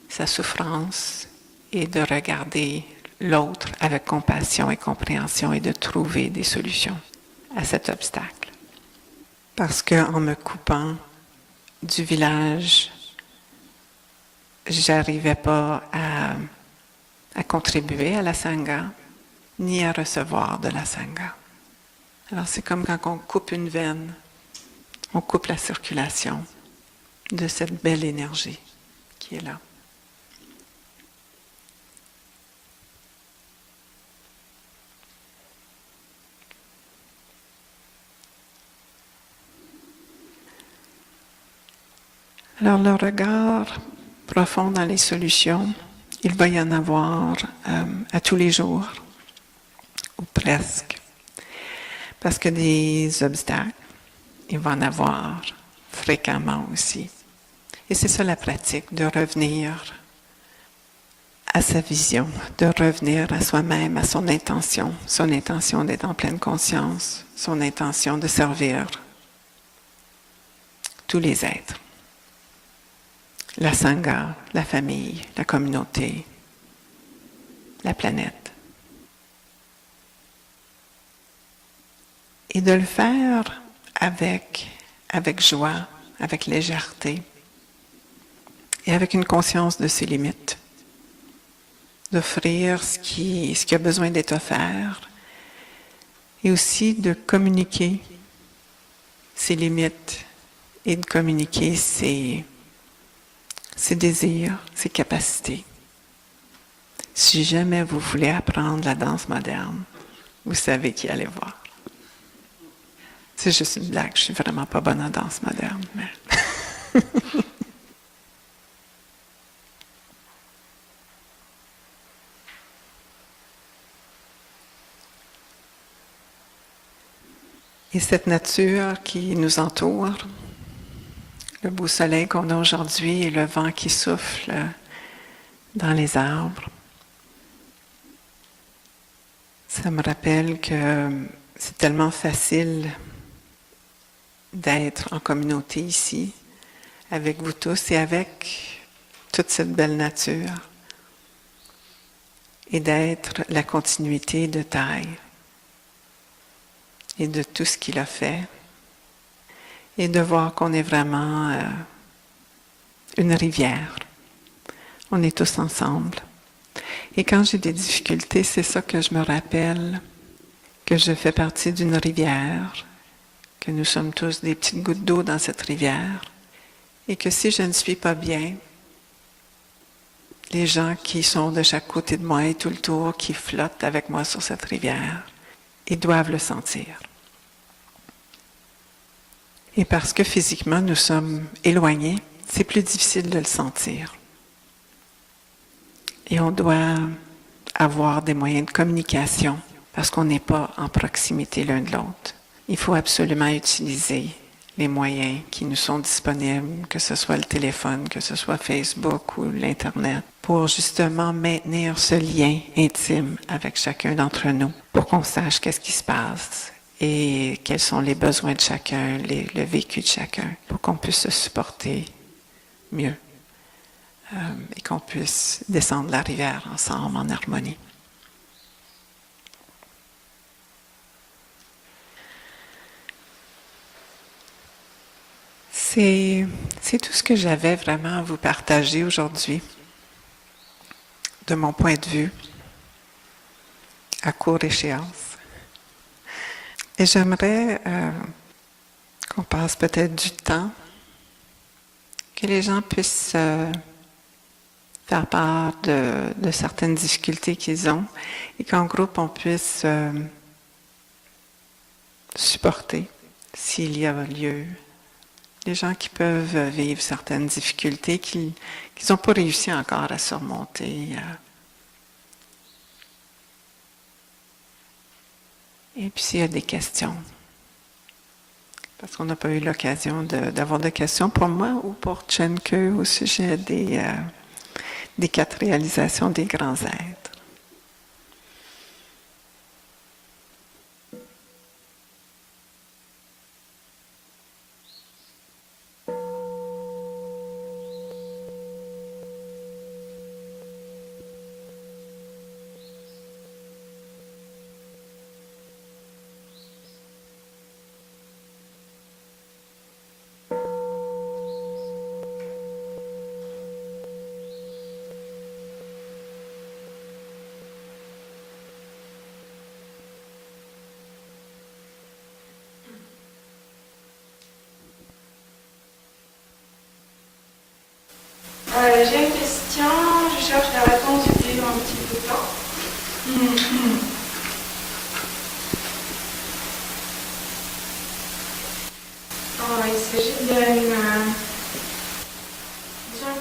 sa souffrance et de regarder l'autre avec compassion et compréhension et de trouver des solutions à cet obstacle. Parce qu'en me coupant du village, j'arrivais pas à contribuer à la Sangha, ni à recevoir de la Sangha. Alors c'est comme quand on coupe une veine, on coupe la circulation de cette belle énergie qui est là. Alors le regard profond dans les solutions, il va y en avoir à tous les jours, ou presque. Parce que des obstacles, il va en avoir fréquemment aussi. Et c'est ça la pratique, de revenir à sa vision, de revenir à soi-même, à son intention d'être en pleine conscience, son intention de servir tous les êtres. La Sangha, la famille, la communauté, la planète. Et de le faire avec joie, avec légèreté et avec une conscience de ses limites. D'offrir ce qui a besoin d'être offert et aussi de communiquer ses limites et de communiquer ses désirs, ses capacités. Si jamais vous voulez apprendre la danse moderne, vous savez qui aller voir. C'est juste une blague, je suis vraiment pas bonne en danse moderne, mais... Et cette nature qui nous entoure, le beau soleil qu'on a aujourd'hui et le vent qui souffle dans les arbres, ça me rappelle que c'est tellement facile d'être en communauté ici, avec vous tous et avec toute cette belle nature, et d'être la continuité de taille et de tout ce qu'il a fait, et de voir qu'on est vraiment une rivière. On est tous ensemble. Et quand j'ai des difficultés, c'est ça que je me rappelle, que je fais partie d'une rivière, que nous sommes tous des petites gouttes d'eau dans cette rivière, et que si je ne suis pas bien, les gens qui sont de chaque côté de moi et tout le tour, qui flottent avec moi sur cette rivière, ils doivent le sentir. Et parce que physiquement nous sommes éloignés, c'est plus difficile de le sentir. Et on doit avoir des moyens de communication parce qu'on n'est pas en proximité l'un de l'autre. Il faut absolument utiliser les moyens qui nous sont disponibles, que ce soit le téléphone, que ce soit Facebook ou l'Internet, pour justement maintenir ce lien intime avec chacun d'entre nous, pour qu'on sache qu'est-ce qui se passe et quels sont les besoins de chacun, le vécu de chacun, pour qu'on puisse se supporter mieux et qu'on puisse descendre la rivière ensemble en harmonie. C'est tout ce que j'avais vraiment à vous partager aujourd'hui, de mon point de vue, à courte échéance. Et j'aimerais qu'on passe peut-être du temps, que les gens puissent faire part de certaines difficultés qu'ils ont et qu'en groupe on puisse supporter s'il y a lieu. Les gens qui peuvent vivre certaines difficultés qu'ils n'ont pas réussi encore à surmonter. Et puis s'il y a des questions, parce qu'on n'a pas eu l'occasion d'avoir de questions pour moi ou pour Chenke au sujet des 4 réalisations des grands êtres. J'ai une question, je cherche la réponse depuis un petit peu de temps. Alors, il s'agit d'une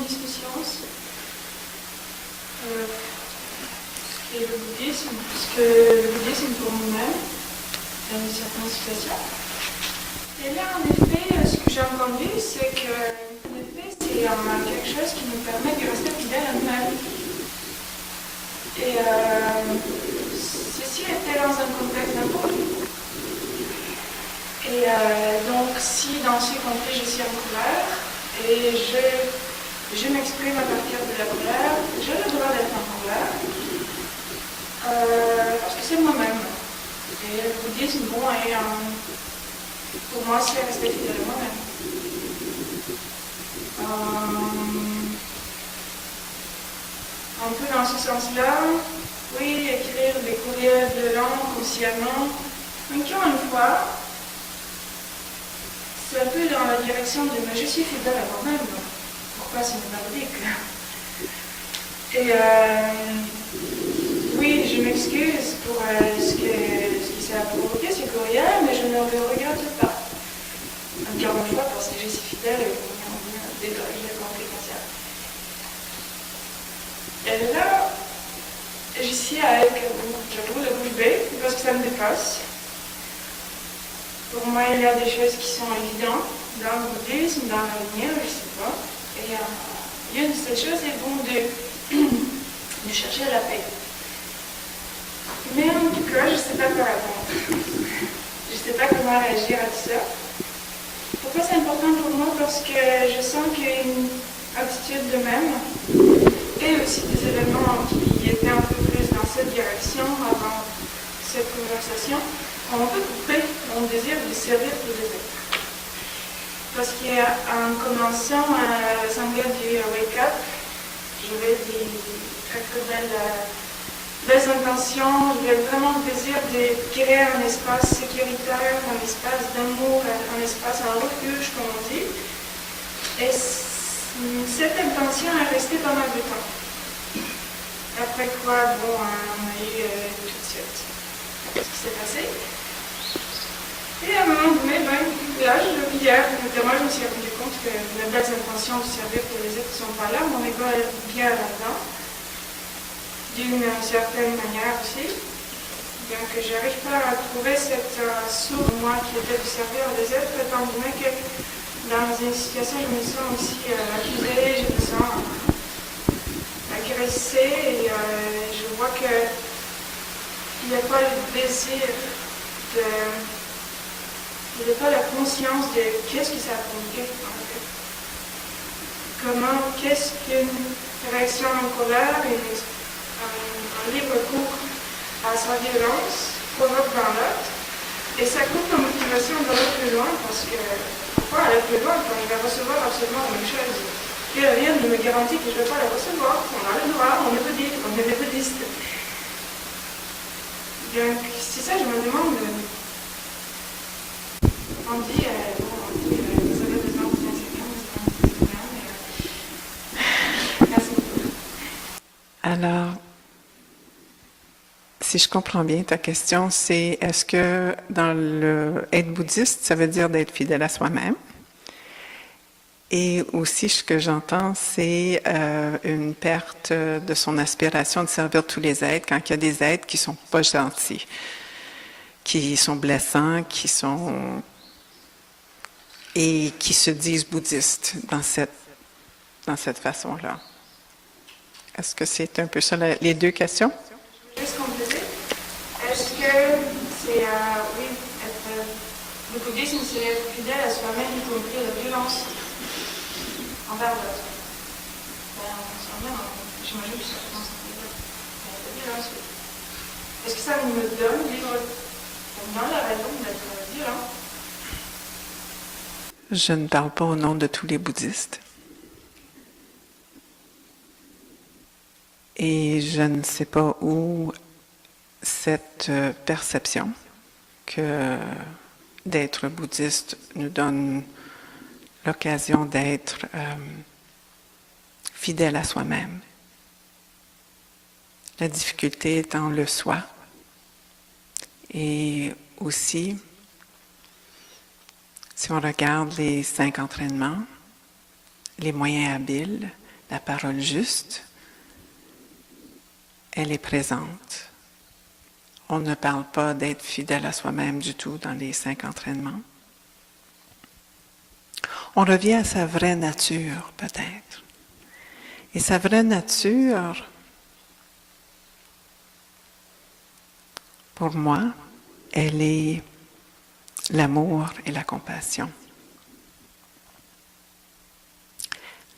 discussion sur ce qu'est le bouddhisme, puisque le bouddhisme pour nous-mêmes, dans une certaine situation. Et là, en effet, ce que j'ai entendu, c'est que c'est quelque chose qui nous permet de rester fidèles à nous-mêmes. Et ceci était dans un contexte d'improvis. Et donc, si dans ce contexte je suis en colère et je m'exprime à partir de la colère, j'ai le droit d'être en colère parce que c'est moi-même. Et le bouddhisme, bon, pour moi, c'est rester fidèle à moi-même. Un peu dans ce sens-là, oui, écrire des courriers de langue consciemment, mais encore une fois, c'est un peu dans la direction de mais je suis fidèle à moi-même, pourquoi c'est une nordique? Et oui, je m'excuse pour ce qui ça a provoqué ce courriel, mais je ne le regrette pas. Encore une fois, parce que je suis fidèle et qu'on a envie d'élargir la complication. Et là, je suis avec, j'avoue, la bouche bée, parce que ça me dépasse. Pour moi, il y a des choses qui sont évidentes dans le bouddhisme, dans l'avenir, je ne sais pas. Et une de ces choses est bon de chercher la paix. Mais en tout cas, je ne sais pas quoi répondre. Je ne sais pas comment réagir à tout ça. Pourquoi c'est important pour moi? Parce que je sens qu'il y a une attitude de même et aussi des éléments qui étaient un peu plus dans cette direction avant cette conversation. On peut couper mon désir de servir pour les autres. Parce qu'en commençant à l'assemblée du Wake Up, j'avais des très très belles intentions, j'avais vraiment le désir de créer un espace sécuritaire, un espace d'amour, un espace, un refuge, comme on dit. Et cette intention est restée pas mal de temps. Après quoi, bon, on a eu tout de suite ce qui s'est passé. Et à un moment donné, là, hier, notamment, je me suis rendu compte que les belles intentions de servir pour les autres ne sont pas là, mon ego est bien là-dedans. D'une certaine manière aussi. Donc, je n'arrive pas à trouver cette source, moi, qui était de servir les autres, étant donné que dans une situation, je me sens aussi accusée, je me sens agressée, et je vois qu'il n'y a pas le désir il n'y a pas la conscience de qu'est-ce que ça a provoqué, en fait. Comment, qu'est-ce qu'une réaction en colère, un libre cours à sa violence provoque dans l'autre, et ça coupe la motivation d'aller plus loin, parce que pourquoi aller plus loin quand je vais recevoir absolument la même chose? Et rien ne me garantit que je ne vais pas la recevoir. On a le droit, on est bouddhiste. Donc, c'est ça, je me demande. On dit, vous avez besoin de bien chacun, mais merci beaucoup. Alors, si je comprends bien ta question, c'est est-ce que dans le être bouddhiste, ça veut dire d'être fidèle à soi-même? Et aussi, ce que j'entends, c'est une perte de son aspiration de servir tous les êtres quand il y a des êtres qui sont pas gentils, qui sont blessants, et qui se disent bouddhistes dans cette façon-là. Est-ce que c'est un peu ça les deux questions? Je vais juste compléter. Est-ce que c'est, oui, le bouddhisme, c'est être fidèle à soi-même, y compris la violence envers l'autre? J'imagine que ça commence à faire la violence, oui. Est-ce que ça me donne la raison d'être violent? Je ne parle pas au nom de tous les bouddhistes. Et je ne sais pas où cette perception que d'être bouddhiste nous donne l'occasion d'être fidèle à soi-même. La difficulté étant le soi. Et aussi, si on regarde les 5 entraînements, les moyens habiles, la parole juste, elle est présente. On ne parle pas d'être fidèle à soi-même du tout dans les 5 entraînements. On revient à sa vraie nature, peut-être. Et sa vraie nature, pour moi, elle est l'amour et la compassion.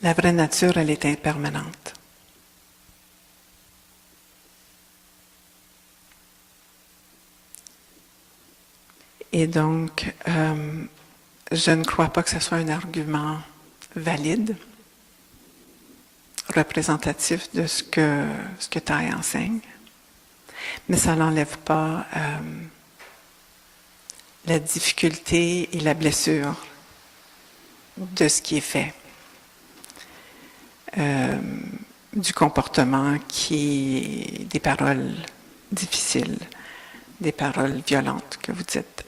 La vraie nature, elle est impermanente. Et donc, je ne crois pas que ce soit un argument valide, représentatif de ce que Thay enseigne, mais ça n'enlève pas la difficulté et la blessure de ce qui est fait, du comportement qui est des paroles difficiles, des paroles violentes que vous dites.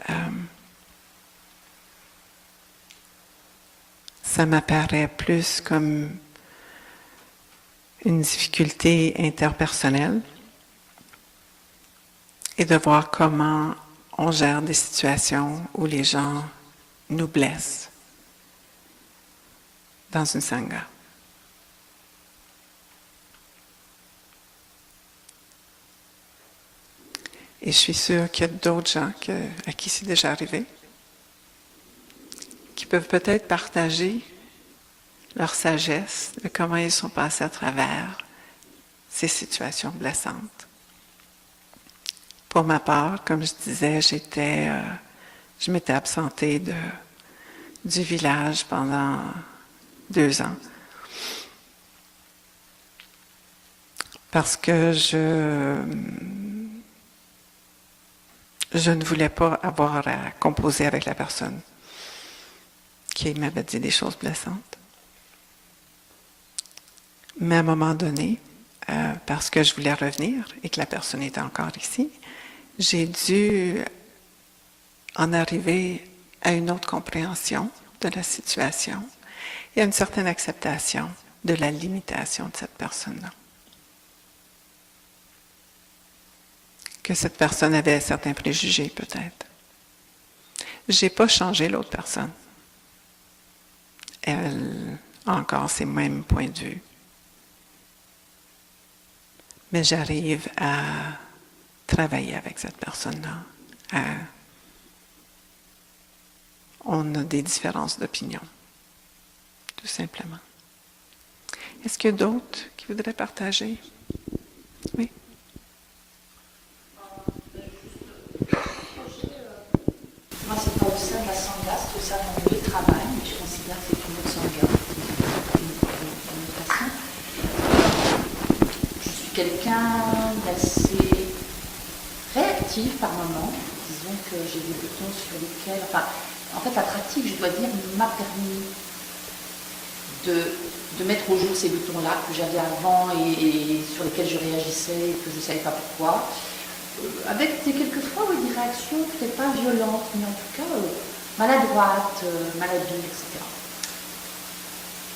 Ça m'apparaît plus comme une difficulté interpersonnelle et de voir comment on gère des situations où les gens nous blessent dans une sangha. Et je suis sûre qu'il y a d'autres gens à qui c'est déjà arrivé, qui peuvent peut-être partager leur sagesse de comment ils sont passés à travers ces situations blessantes. Pour ma part, comme je disais, je m'étais absentée du village pendant 2 ans parce que je ne voulais pas avoir à composer avec la personne qui m'avait dit des choses blessantes. Mais à un moment donné, parce que je voulais revenir et que la personne était encore ici, j'ai dû en arriver à une autre compréhension de la situation et à une certaine acceptation de la limitation de cette personne-là. Que cette personne avait certains préjugés, peut-être. Je n'ai pas changé l'autre personne. Elle a encore ses mêmes points de vue. Mais j'arrive à travailler avec cette personne-là. On a des différences d'opinion, tout simplement. Est-ce qu'il y a d'autres qui voudraient partager? Oui. Moi, c'est pas au sein de la Sangha, c'est au sein de mon lieu de travail, mais je considère que c'est une autre Sangha, d'une autre façon. Je suis quelqu'un d'assez réactif par moment. Disons que j'ai des boutons sur lesquels... Enfin, en fait, la pratique, je dois dire, m'a permis de mettre au jour ces boutons-là que j'avais avant et sur lesquels je réagissais et que je ne savais pas pourquoi. Avec quelquefois des réactions peut-être pas violentes, mais en tout cas maladroites, maladives, etc.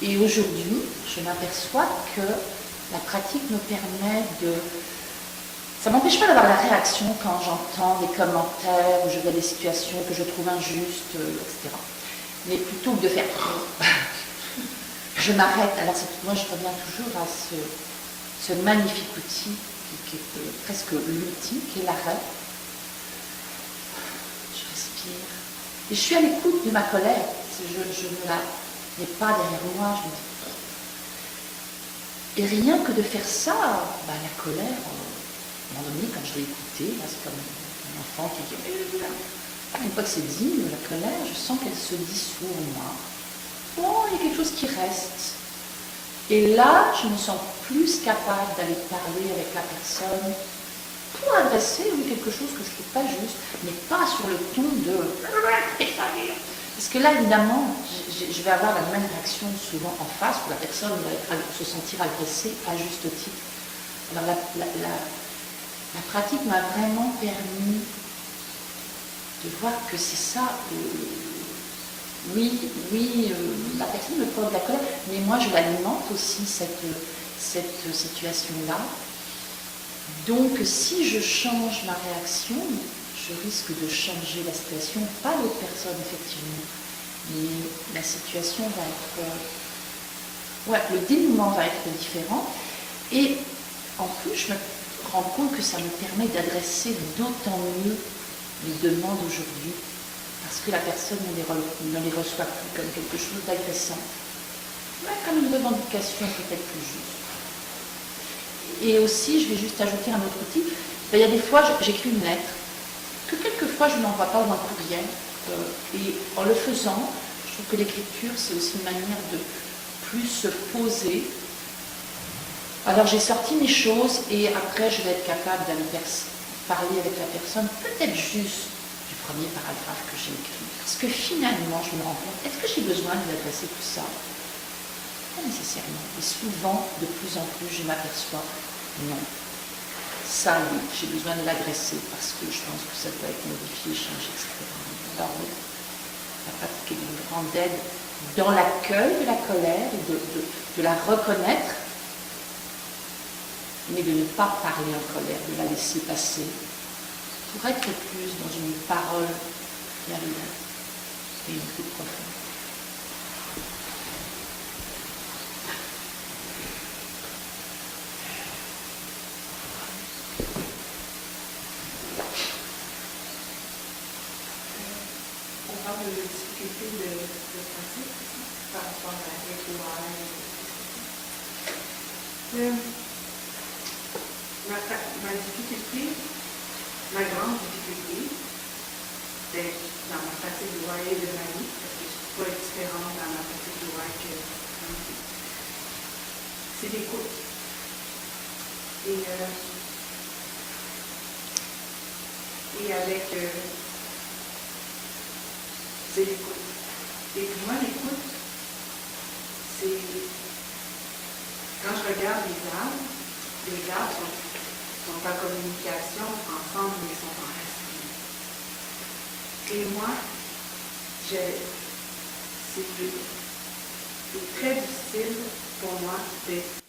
Et aujourd'hui, je m'aperçois que la pratique me permet de... Ça ne m'empêche pas d'avoir la réaction quand j'entends des commentaires, où je vois des situations que je trouve injustes, etc. Mais plutôt que de faire... je m'arrête. Alors moi, je reviens toujours à ce magnifique outil qui est presque l'outil, qui est l'arrêt. Je respire. Et je suis à l'écoute de ma colère. Je ne la mets pas derrière moi. Je me dis... Et rien que de faire ça, la colère, à un moment donné, quand je l'ai écoutée, c'est comme un enfant qui dit... Une fois que c'est dit, la colère, je sens qu'elle se dissout en moi. Bon, il y a quelque chose qui reste. Et là, je me sens plus capable d'aller parler avec la personne pour adresser quelque chose que je ne trouve pas juste, mais pas sur le ton de... Parce que là, évidemment, je vais avoir la même réaction souvent en face, où la personne va se sentir agressée à juste titre. Alors la pratique m'a vraiment permis de voir que c'est ça... Oui, la personne me provoque de la colère, mais moi je l'alimente aussi, cette situation-là. Donc si je change ma réaction, je risque de changer la situation, pas l'autre personne effectivement, mais la situation va être... le dénouement va être différent. Et en plus, je me rends compte que ça me permet d'adresser d'autant mieux les demandes aujourd'hui. Parce que la personne ne les reçoit plus comme quelque chose d'agressant, mais comme une revendication peut-être plus juste. Et aussi, je vais juste ajouter un autre outil. Il y a des fois, j'écris une lettre, que quelquefois je n'envoie pas dans un courrier. Et en le faisant, je trouve que l'écriture, c'est aussi une manière de plus se poser. Alors j'ai sorti mes choses et après, je vais être capable d'aller parler avec la personne, peut-être juste du premier paragraphe que j'ai écrit. Parce que finalement, je me rends compte, est-ce que j'ai besoin de lui adresser tout ça? Pas nécessairement. Et souvent, de plus en plus, je m'aperçois, non. Ça, oui, j'ai besoin de l'agresser parce que je pense que ça peut être modifié, changé, etc. Alors oui, la pratique est d'une grande aide dans l'accueil de la colère, de la reconnaître, mais de ne pas parler en colère, de la laisser passer, pour être plus dans une parole bienveillante et une plus profonde. On parle de difficulté de pratique par rapport à la rituel. Ma difficulté, ma grande difficulté, c'est dans ma pratique de loyer de ma vie, parce que je ne suis pas différente dans ma pratique de loyer que c'est l'écoute. Et avec c'est l'écoute. Et pour moi, l'écoute, c'est quand je regarde les arbres sont en communication ensemble, mais sont enracinés. Et moi, c'est très difficile pour moi d'être